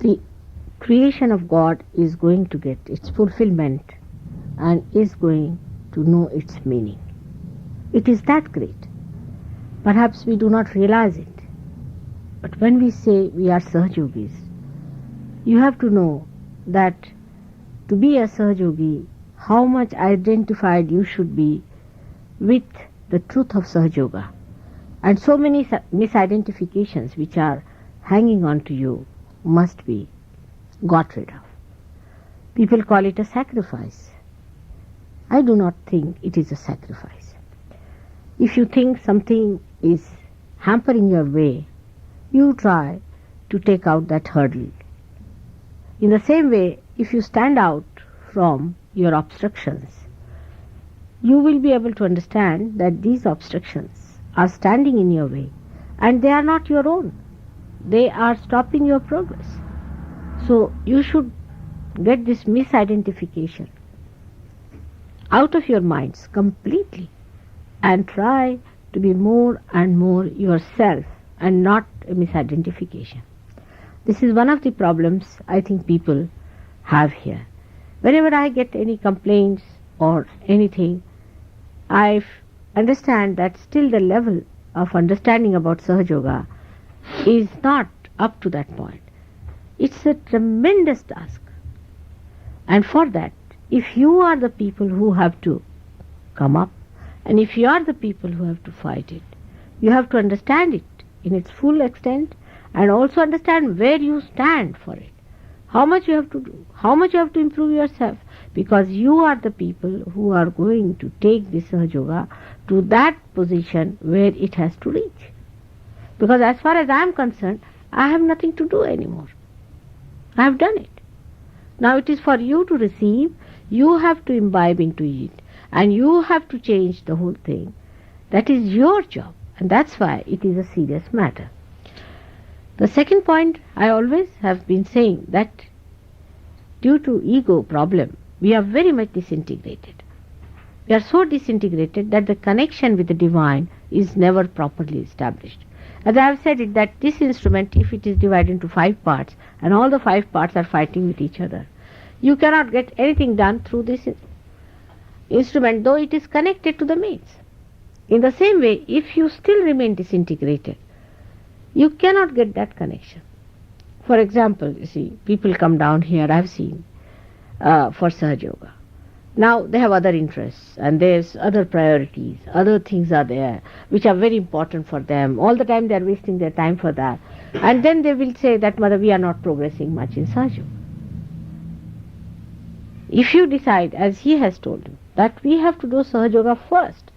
the creation of God is going to get its fulfillment and is going to know its meaning. It is that great. Perhaps we do not realize it. But when we say we are Sahajogis, you have to know that to be a Sahajogi, how much identified you should be with the truth of Sahaja Yoga. And so many misidentifications which are hanging on to you must be got rid of. People call it a sacrifice. I do not think it is a sacrifice. If you think something is hampering your way, you try to take out that hurdle. In the same way, if you stand out from your obstructions, you will be able to understand that these obstructions are standing in your way and they are not your own. They are stopping your progress. So you should get this misidentification out of your minds completely and try to be more and more yourself and not a misidentification. This is one of the problems I think people have here. Whenever I get any complaints or anything, I understand that still the level of understanding about Sahaja Yoga is not up to that point. It's a tremendous task. And for that, if you are the people who have to come up, and if you are the people who have to fight it, you have to understand it in its full extent and also understand where you stand for it. How much you have to do, how much you have to improve yourself, because you are the people who are going to take this Sahaja Yoga to that position where it has to reach. Because as far as I am concerned, I have nothing to do anymore. I have done it. Now it is for you to receive, you have to imbibe into it, and you have to change the whole thing. That is your job, and that's why it is a serious matter. The second point, I always have been saying that due to ego problem, we are very much disintegrated. We are so disintegrated that the connection with the divine is never properly established. As I have said it, that this instrument, if it is divided into 5 parts, and all the 5 parts are fighting with each other, you cannot get anything done through this instrument, though it is connected to the mains. In the same way, if you still remain disintegrated, you cannot get that connection. For example, you see, people come down here, I have seen, for Sahaja Yoga. Now they have other interests and there's other priorities, other things are there which are very important for them. All the time they are wasting their time for that. And then they will say that, Mother, we are not progressing much in Sahaja Yoga. If you decide, as he has told you, that we have to do Sahaja Yoga first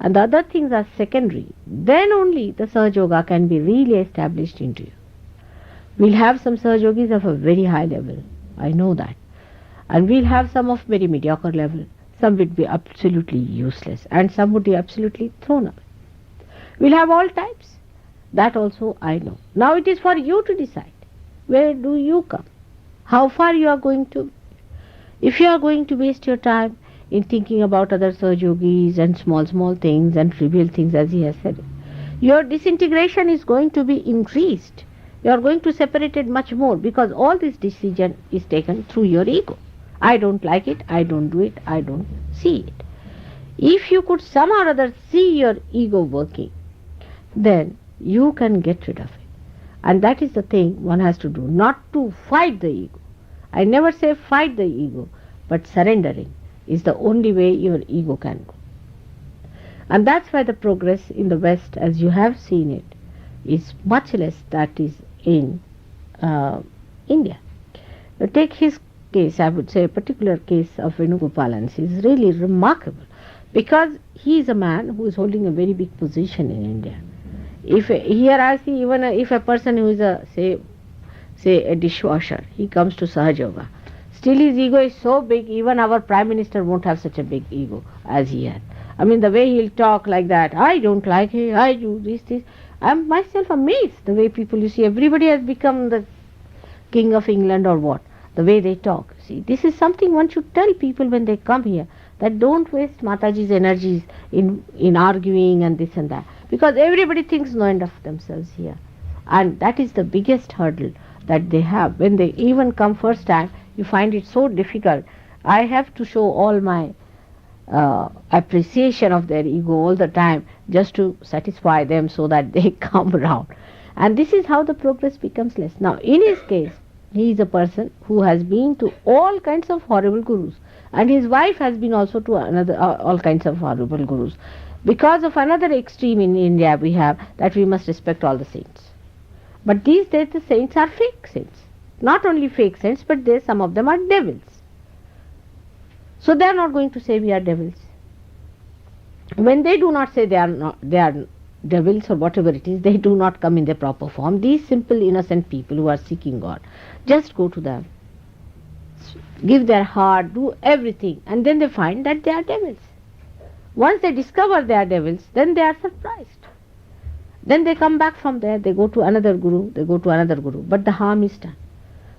and the other things are secondary, then only the Sahaja Yoga can be really established into you. We'll have some Sahaja Yogis of a very high level, I know that. And we'll have some of very mediocre level. Some would be absolutely useless and some would be absolutely thrown away. We'll have all types. That also I know. Now it is for you to decide. Where do you come? How far you are going to? If you are going to waste your time in thinking about other Sahaja Yogis and small things and trivial things, as he has said, your disintegration is going to be increased. You are going to separate it much more because all this decision is taken through your ego. I don't like it, I don't do it, I don't see it. If you could somehow or other see your ego working, then you can get rid of it. And that is the thing one has to do, not to fight the ego. I never say fight the ego, but surrendering is the only way your ego can go. And that's why the progress in the West, as you have seen it, is much less that is in India. Now take his case, I would say a particular case of Venugopalan is really remarkable because he is a man who is holding a very big position in India. If here I see even if a person who is a say a dishwasher, he comes to Sahaja Yoga, still his ego is so big, even our Prime Minister won't have such a big ego as he has. I mean the way he'll talk like that, I don't like it, I do this. I'm myself amazed the way people, you see, everybody has become the King of England or what. The way they talk. See, this is something one should tell people when they come here, that don't waste Mataji's energies in arguing and this and that, because everybody thinks no end of themselves here, and that is the biggest hurdle that they have. When they even come first time, you find it so difficult. I have to show all my appreciation of their ego all the time just to satisfy them so that they come around. And this is how the progress becomes less. Now, in his case, he is a person who has been to all kinds of horrible gurus, and his wife has been also to another all kinds of horrible gurus. Because of another extreme in India, we have that we must respect all the saints. But these days, the saints are fake saints. Not only fake saints, but some of them are devils. So they are not going to say we are devils. When they do not say they are devils or whatever it is, they do not come in their proper form. These simple innocent people who are seeking God, just go to them, give their heart, do everything, and then they find that they are devils. Once they discover they are devils, then they are surprised. Then they come back from there, they go to another guru, but the harm is done.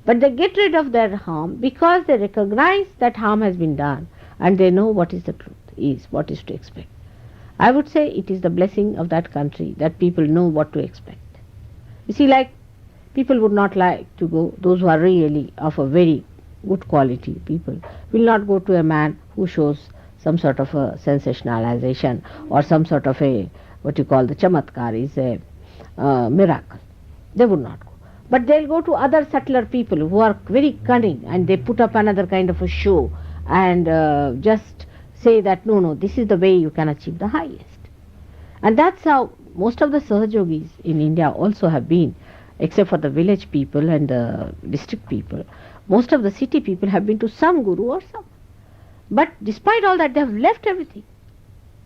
But they get rid of their harm because they recognize that harm has been done, and they know what is the truth, what is to expect. I would say it is the blessing of that country that people know what to expect. You see, like, people would not like to go, those who are really of a very good quality, people will not go to a man who shows some sort of a sensationalization or some sort of a, what you call the chamatkar, is a miracle. They would not go. But they'll go to other subtler people who are very cunning, and they put up another kind of a show and just say that no, this is the way you can achieve the highest. And that's how most of the Sahaja Yogis in India also have been, except for the village people and the district people. Most of the city people have been to some guru or some. But despite all that, they have left everything.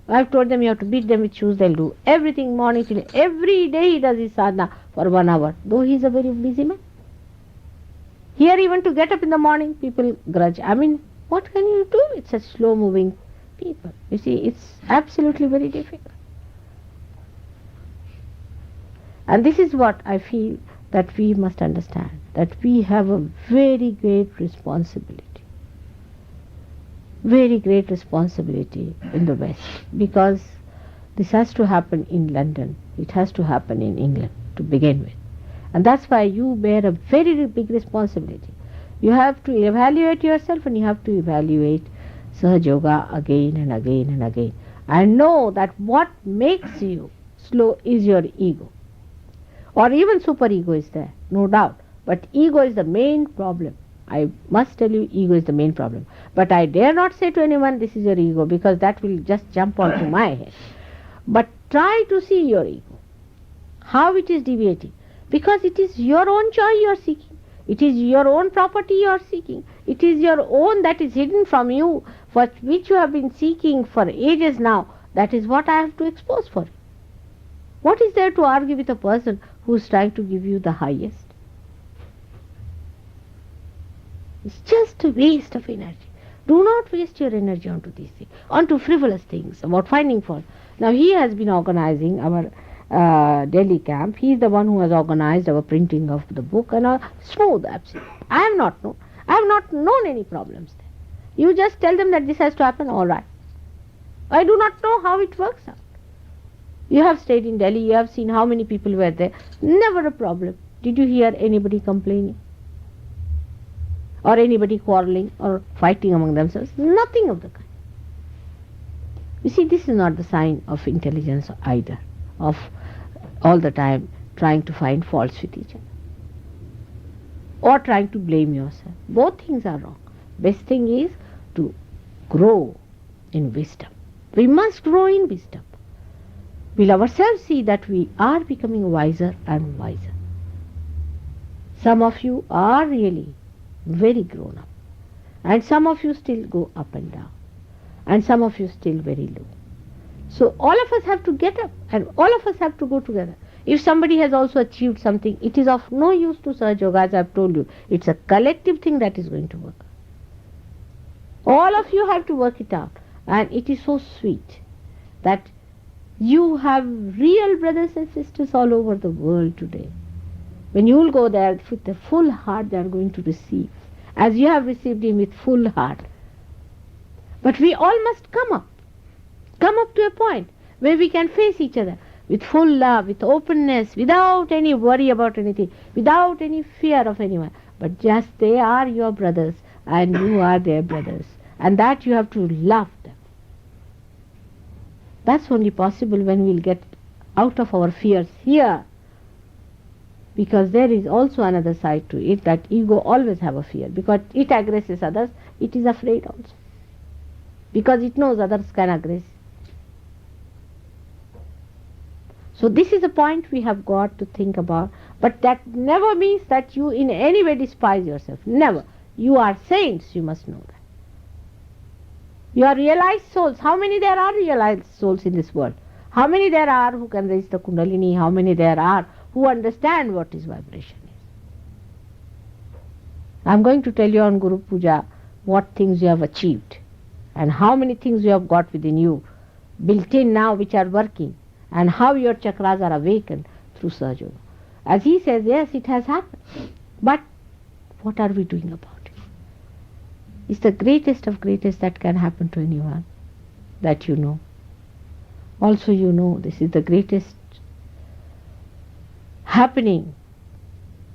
I've told them you have to beat them with shoes, they'll do everything morning till every day he does his sadhana for 1 hour, though he is a very busy man. Here even to get up in the morning, people grudge. I mean, what can you do with such slow moving people? You see, it's absolutely very difficult. And this is what I feel that we must understand, that we have a very great responsibility in the West, because this has to happen in London, it has to happen in England to begin with. And that's why you bear a very big responsibility. You have to evaluate yourself, and you have to evaluate Sahaja Yoga again and again and again. And know that what makes you slow is your ego. Or even super ego is there, no doubt. But ego is the main problem. I must tell you, ego is the main problem. But I dare not say to anyone, this is your ego, because that will just jump onto my head. But try to see your ego, how it is deviating. Because it is your own joy you are seeking. It is your own property you are seeking. It is your own that is hidden from you, for which you have been seeking for ages now. That is what I have to expose for you. What is there to argue with a person who is trying to give you the highest? It's just a waste of energy. Do not waste your energy onto these things, onto frivolous things, about finding fault. Now he has been organizing our Delhi camp. He is the one who has organized our printing of the book, and smooth, absolutely. I have not known any problems there. You just tell them that this has to happen, all right. I do not know how it works out. You have stayed in Delhi, you have seen how many people were there. Never a problem. Did you hear anybody complaining? Or anybody quarreling or fighting among themselves? Nothing of the kind. You see, this is not the sign of intelligence either, of all the time trying to find faults with each other or trying to blame yourself. Both things are wrong. Best thing is to grow in wisdom. We must grow in wisdom. We'll ourselves see that we are becoming wiser and wiser. Some of you are really very grown up, and some of you still go up and down, and some of you still very low. So all of us have to get up, and all of us have to go together. If somebody has also achieved something, it is of no use to Sahaja Yoga, as I have told you. It's a collective thing that is going to work. All of you have to work it out, and it is so sweet that you have real brothers and sisters all over the world today. When you will go there with a full heart, they are going to receive, as you have received him with full heart. But we all must come up to a point where we can face each other. with full love, with openness, without any worry about anything, without any fear of anyone. But just they are your brothers and you are their brothers. And that you have to love them. That's only possible when we'll get out of our fears here. Because there is also another side to it, that ego always have a fear. Because it aggresses others, it is afraid also. Because it knows others can aggress. So this is a point we have got to think about. But that never means that you in any way despise yourself. Never. You are saints, you must know that. You are realized souls. How many there are realized souls in this world? How many there are who can raise the Kundalini? How many there are who understand what is vibration is? I am going to tell you on Guru Puja what things you have achieved and how many things you have got within you, built in now, which are working, and how your chakras are awakened through Sahaja Yoga. As he says, yes, it has happened. But what are we doing about it? It's the greatest of greatest that can happen to anyone that you know. Also you know this is the greatest happening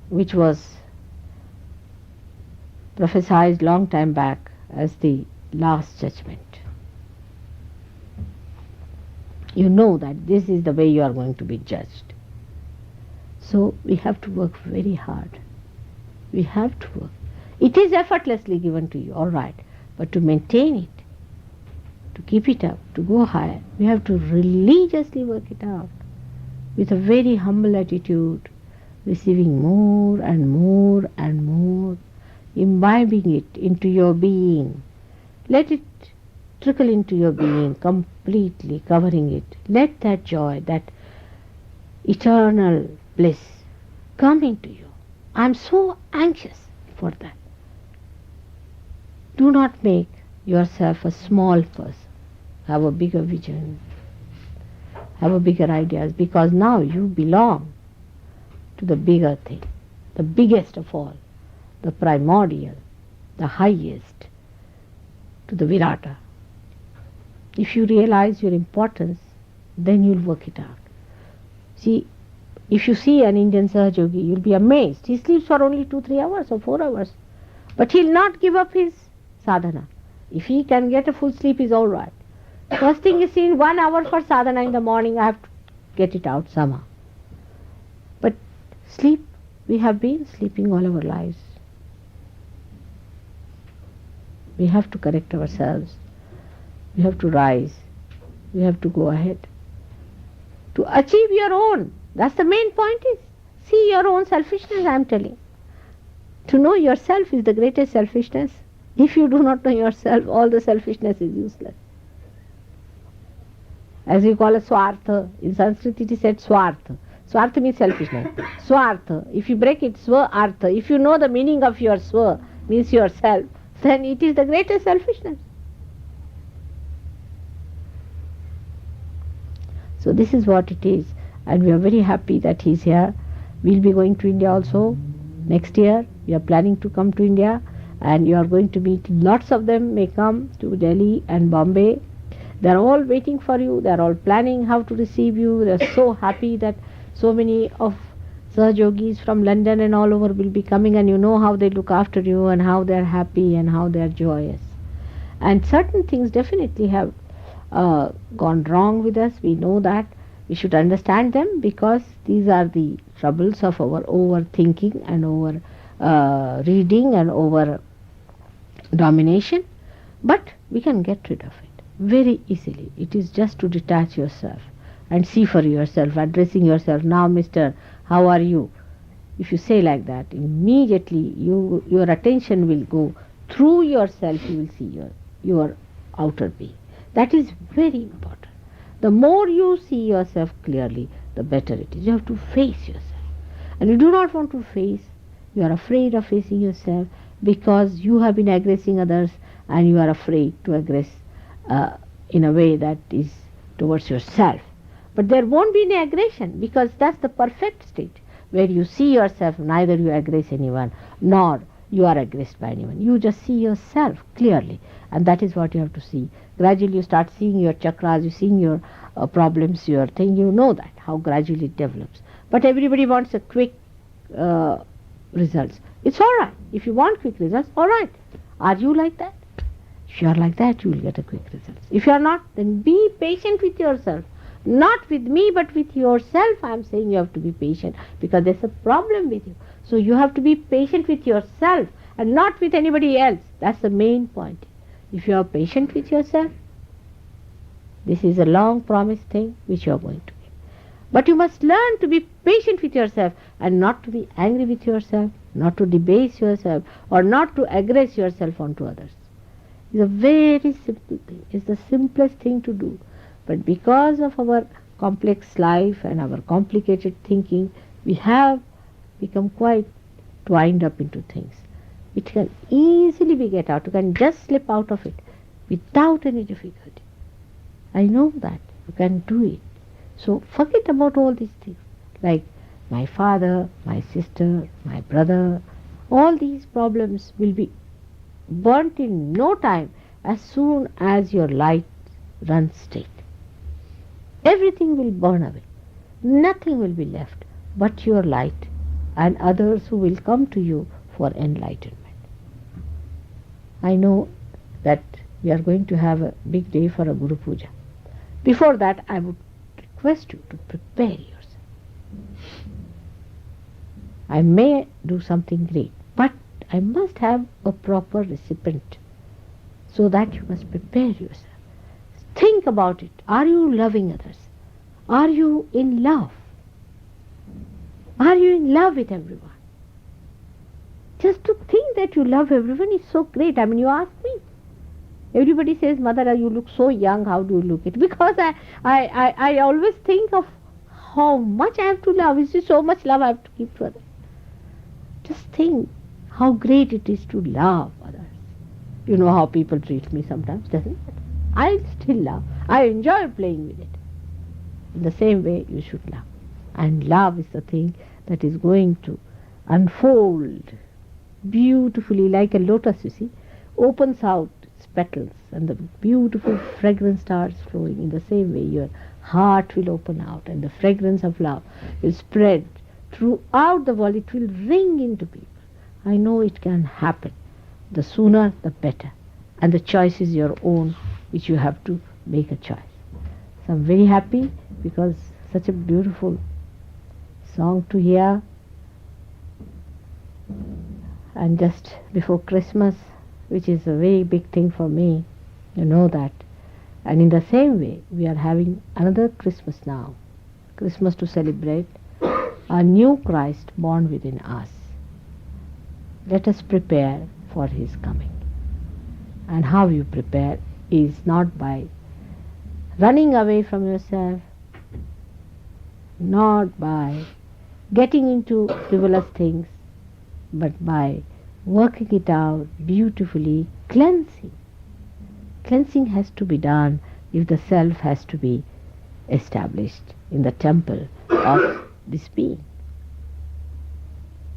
which was prophesied long time back as the last judgment. You know that this is the way you are going to be judged. So we have to work very hard. We have to work. It is effortlessly given to you, all right, but to maintain it, to keep it up, to go higher, we have to religiously work it out with a very humble attitude, receiving more and more and more, imbibing it into your being. Let it trickle into your being, completely covering it. Let that joy, that eternal bliss come into you. I am so anxious for that. Do not make yourself a small person. Have a bigger vision. Have a bigger ideas, because now you belong to the bigger thing, the biggest of all, the primordial, the highest, to the Virata. If you realize your importance, then you'll work it out. See, if you see an Indian Sahaja Yogi, you'll be amazed. He sleeps for only 2-3 hours or 4 hours. But he'll not give up his sadhana. If he can get a full sleep, is all right. First thing is, in 1 hour for sadhana in the morning, I have to get it out somehow. But sleep, we have been sleeping all our lives. We have to correct ourselves. We have to rise. We have to go ahead. To achieve your own. That's the main point is. See your own selfishness, I am telling. To know yourself is the greatest selfishness. If you do not know yourself, all the selfishness is useless. As we call it swartha. In Sanskrit it is said swartha. Swartha means selfishness. Swartha. If you break it, swa artha. If you know the meaning of your swa, means yourself, then it is the greatest selfishness. So this is what it is. And we are very happy that he is here. We will be going to India also next year. We are planning to come to India. And you are going to meet lots of them, may come to Delhi and Bombay. They are all waiting for you. They are all planning how to receive you. They are so happy that so many of Sahaja Yogis from London and all over will be coming, and you know how they look after you and how they are happy and how they are joyous. And certain things definitely have gone wrong with us. We know that. We should understand them, because these are the troubles of our overthinking and over reading and over domination. But we can get rid of it very easily. It is just to detach yourself and see for yourself, addressing yourself, now Mr. How are you? If you say like that, immediately your attention will go through yourself. You will see your outer being. That is very important. The more you see yourself clearly, the better it is. You have to face yourself. And you do not want to face. You are afraid of facing yourself because you have been aggressing others, and you are afraid to aggress in a way that is towards yourself. But there won't be any aggression, because that's the perfect state where you see yourself, neither you aggress anyone, nor you are aggressed by anyone. You just see yourself clearly, and that is what you have to see. Gradually you start seeing your chakras, you seeing your problems, your thing, you know that, how gradually it develops. But everybody wants a quick results. It's all right. If you want quick results, all right. Are you like that? If you are like that, you will get a quick result. If you are not, then be patient with yourself. Not with me, but with yourself. I am saying you have to be patient because there's a problem with you. So you have to be patient with yourself and not with anybody else. That's the main point. If you are patient with yourself, this is a long promised thing which you are going to get. But you must learn to be patient with yourself and not to be angry with yourself, not to debase yourself, or not to aggress yourself onto others. It's a very simple thing. It's the simplest thing to do. But because of our complex life and our complicated thinking, we have become quite twined up into things. It can easily be get out. You can just slip out of it without any difficulty. I know that. You can do it. So forget about all these things. Like my father, my sister, my brother, all these problems will be burnt in no time as soon as your light runs straight. Everything will burn away. Nothing will be left but your light and others who will come to you for enlightenment. I know that we are going to have a big day for a Guru Puja. Before that, I would request you to prepare yourself. I may do something great, but I must have a proper recipient. So that you must prepare yourself. Think about it. Are you loving others? Are you in love? Are you in love with everyone? Just to think that you love everyone is so great. I mean, you ask me. Everybody says, Mother, you look so young. How do you look it? Because I always think of how much I have to love. It's just so much love I have to give to others. Just think how great it is to love others. You know how people treat me sometimes, doesn't it? I still love. I enjoy playing with it. In the same way, you should love. And love is the thing that is going to unfold beautifully like a lotus, you see, opens out its petals and the beautiful fragrance starts flowing. In the same way, your heart will open out and the fragrance of love will spread throughout the world. It will ring into people. I know it can happen. The sooner, the better. And the choice is your own, which you have to make a choice. So I'm very happy because such a beautiful song to hear. And just before Christmas, which is a very big thing for me, you know that. And in the same way, we are having another Christmas now. Christmas to celebrate a new Christ born within us. Let us prepare for his coming. And how you prepare is not by running away from yourself, not by getting into frivolous things, but by working it out beautifully, cleansing. Cleansing has to be done if the self has to be established in the temple of this being.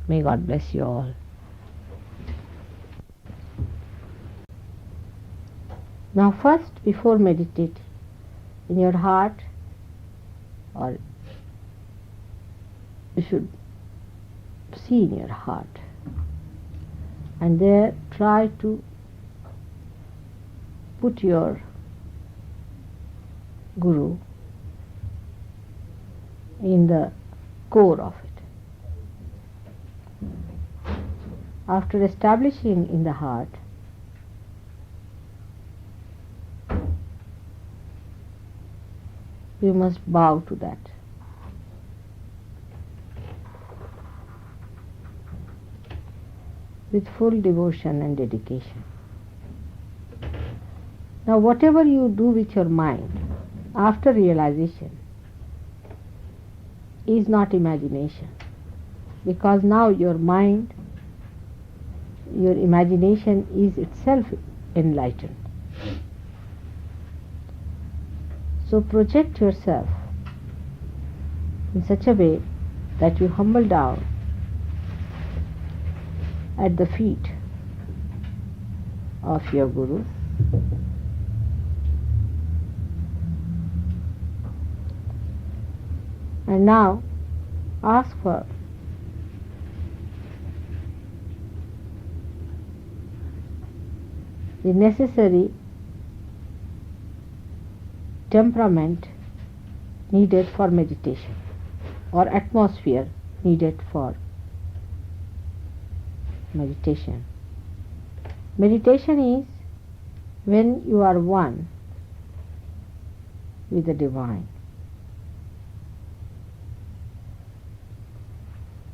May God bless you all. Now first, before meditating, in your heart, or you should see in your heart, and there try to put your Guru in the core of it. After establishing in the heart, you must bow to that. With full devotion and dedication. Now whatever you do with your mind after realization is not imagination, because now your mind, your imagination is itself enlightened. So project yourself in such a way that you humble down at the feet of your Guru. And now ask for the necessary temperament needed for meditation, or atmosphere needed for meditation. Meditation is when you are one with the divine.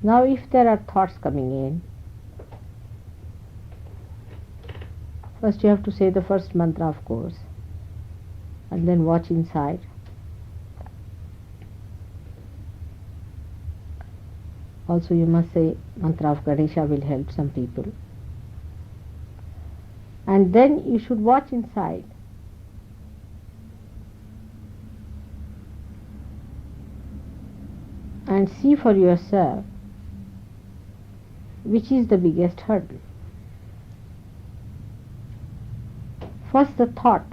Now if there are thoughts coming in, first you have to say the first mantra, of course, and then watch inside. Also you must say mantra of Ganesha, will help some people. And then you should watch inside. And see for yourself which is the biggest hurdle. First the thought.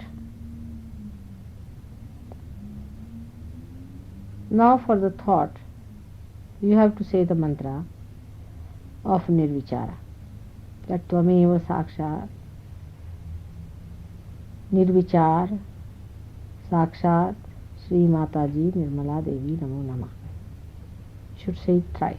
Now for the thought, you have to say the mantra of Nirvichara. That Tvameva Sakshat, Nirvichar, Sakshat, Shri Mataji Nirmala Devi Namo Namah. You should say it thrice.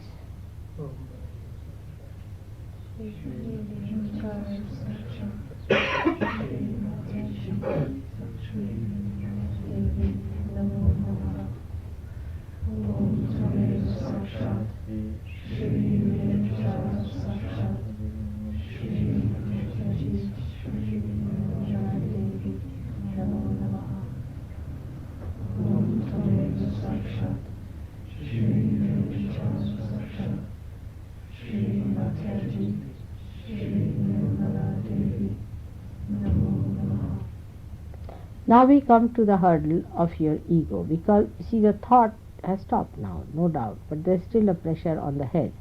Now we come to the hurdle of your ego, because see, the thought has stopped now, no doubt, but there is still a pressure on the head.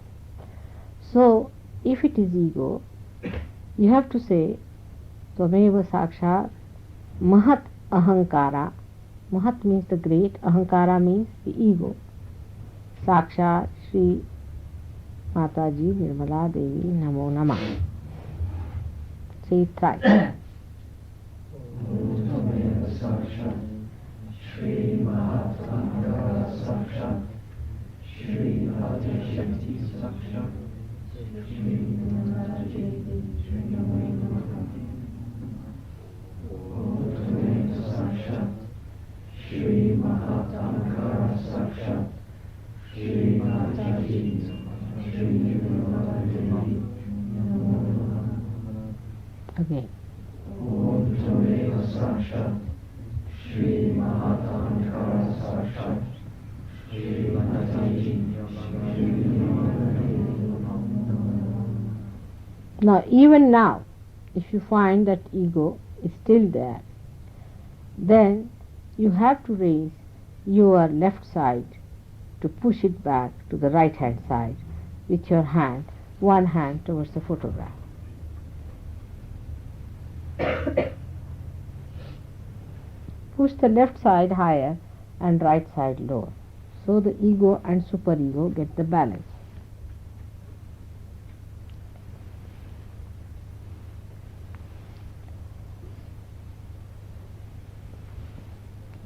So if it is ego, you have to say Tvameva Sakshat Mahat Ahankara. Mahat means the great, Ahankara means the ego. Sakshat Shri Mataji Nirmala Devi Namo Namah. Say it thrice. Shri Mahatma Sakshat, Shri Mataji Sakshat, Shri Mataji Nirmala Devi Sakshat, Shri Mahatma Sakshat, Shri Mataji Nirmala Devi. Again. Om Tvameva Sakshat, Shri Mahatma Sakshat, Shri Mataji Nirmala Devi. Now, even now, if you find that ego is still there, then you have to raise your left side to push it back to the right hand side with your hand, one hand towards the photograph. Push the left side higher and right side lower, so the ego and superego get the balance.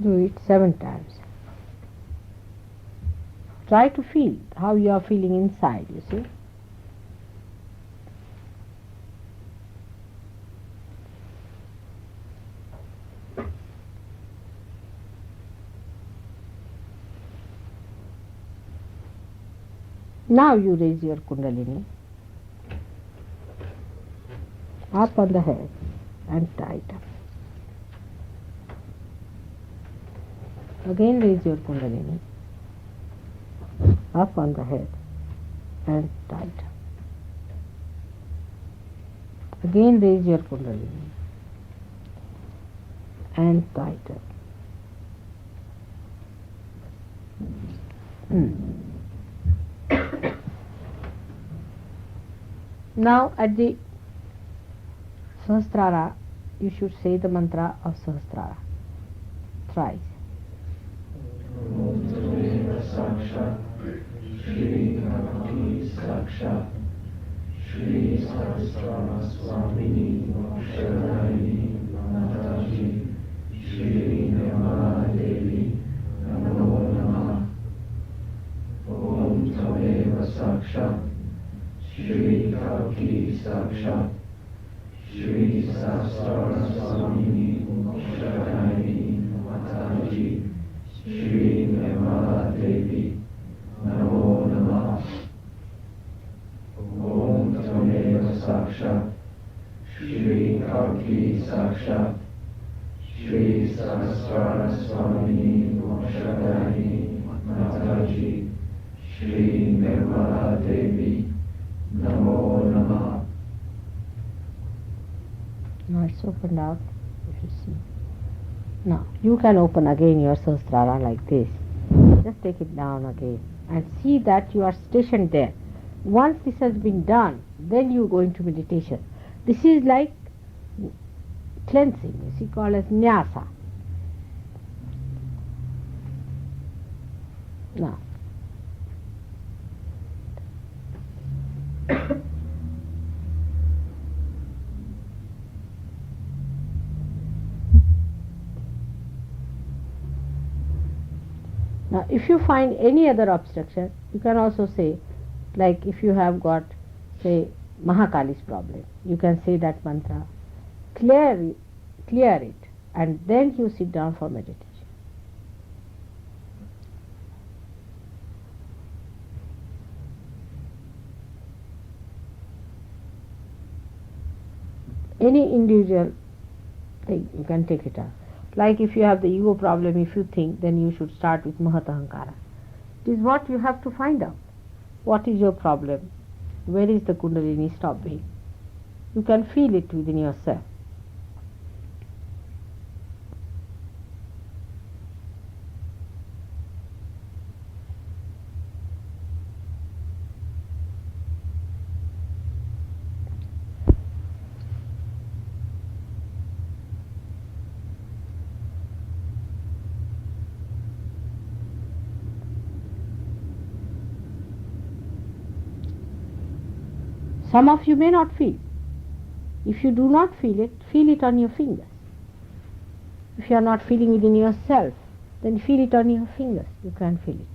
Do it 7 times. Try to feel how you are feeling inside, you see. Now you raise your Kundalini up on the head and tight up. Again raise your Kundalini up on the head and tight up. Again raise your Kundalini and tight up. Now at the Sahasrara, you should say the mantra of Sahasrara thrice. Om Tveva Sakshat Shri Mataji Sakshat Shri Sahasrara Swamini Moksharini Mataji Shri Nirmala Devi Namo Namah. Om Tveva Sakshat Shri Kalki Sakshat Shri Sahasrara Swamini Moksharini Mataji Shri Nirmala Devi Namo Namah. Om Tveva Sakshat Shri Kalki Sakshat Shri Sahasrara Swamini Moksharini Mataji Shri Nirmala Devi Namo Namah. Now it's opened out, if you see. Now you can open again your Sahasrara like this. Just take it down again and see that you are stationed there. Once this has been done, then you go into meditation. This is like cleansing, this is called as nyasa. Now Now, if you find any other obstruction, you can also say, like if you have got, say, Mahakali's problem, you can say that mantra, clear it, and then you sit down for meditation. Any individual thing, you can take it out. Like if you have the ego problem, if you think, then you should start with Mahatahankara. It is what you have to find out. What is your problem? Where is the Kundalini stopping? You can feel it within yourself. Some of you may not feel. If you do not feel it on your fingers. If you are not feeling within yourself, then feel it on your fingers. You can feel it.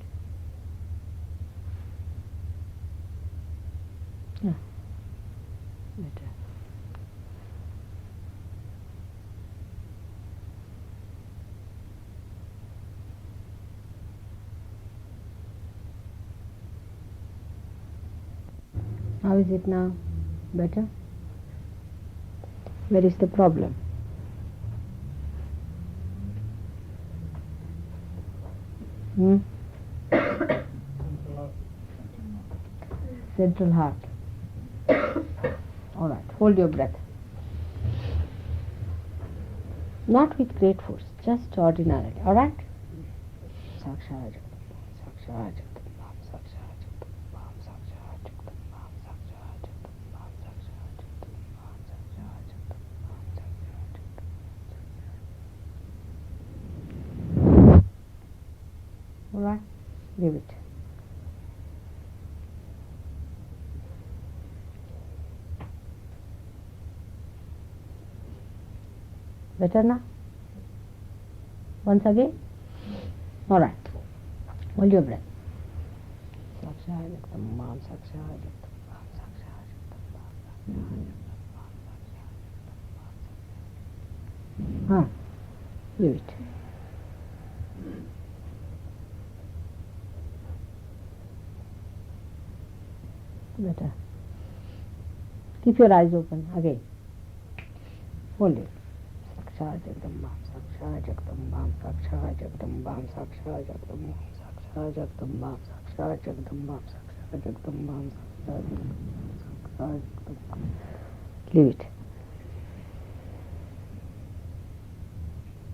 Yeah. Better. How is it now? Better? Where is the problem? Central heart. All right, hold your breath. Not with great force, just ordinarily. All right? Sahaja Yoga All right, leave it. Better now? Once again? All right. Hold your breath. Leave it. Better. Keep your eyes open again. Hold it. Saksha Jagdambam, Saksha Jagdambam, Saksha Jagdambam, Saksha Jagdambam, Saksha Jagdambam, Saksha Jagdambam, Saksha Jagdambam, Saksha Jagdambam. Leave it.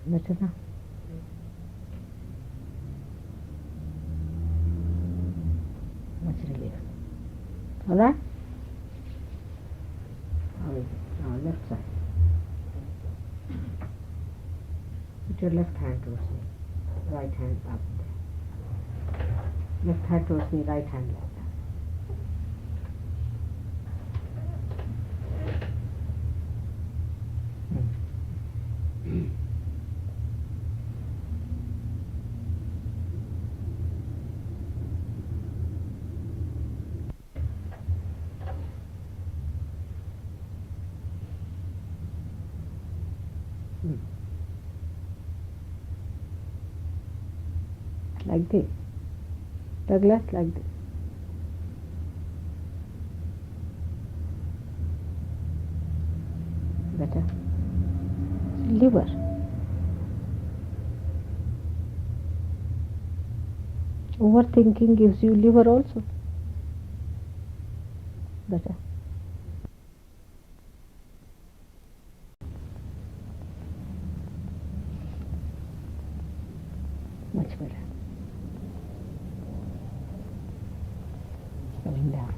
Better now? Much relief. Alright? sorry. Left side. Put your left hand towards me. Right hand up. Left hand towards me, right hand like that. Like this. Douglas, like this. Better. Liver. Overthinking gives you liver also. Better. Much better. Coming down.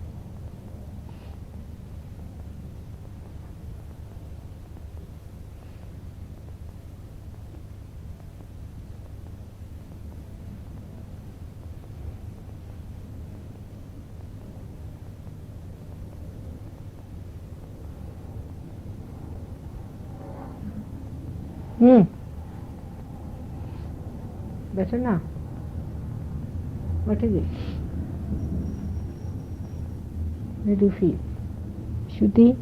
Better now. What is it? Where do you feel? Shuddhi?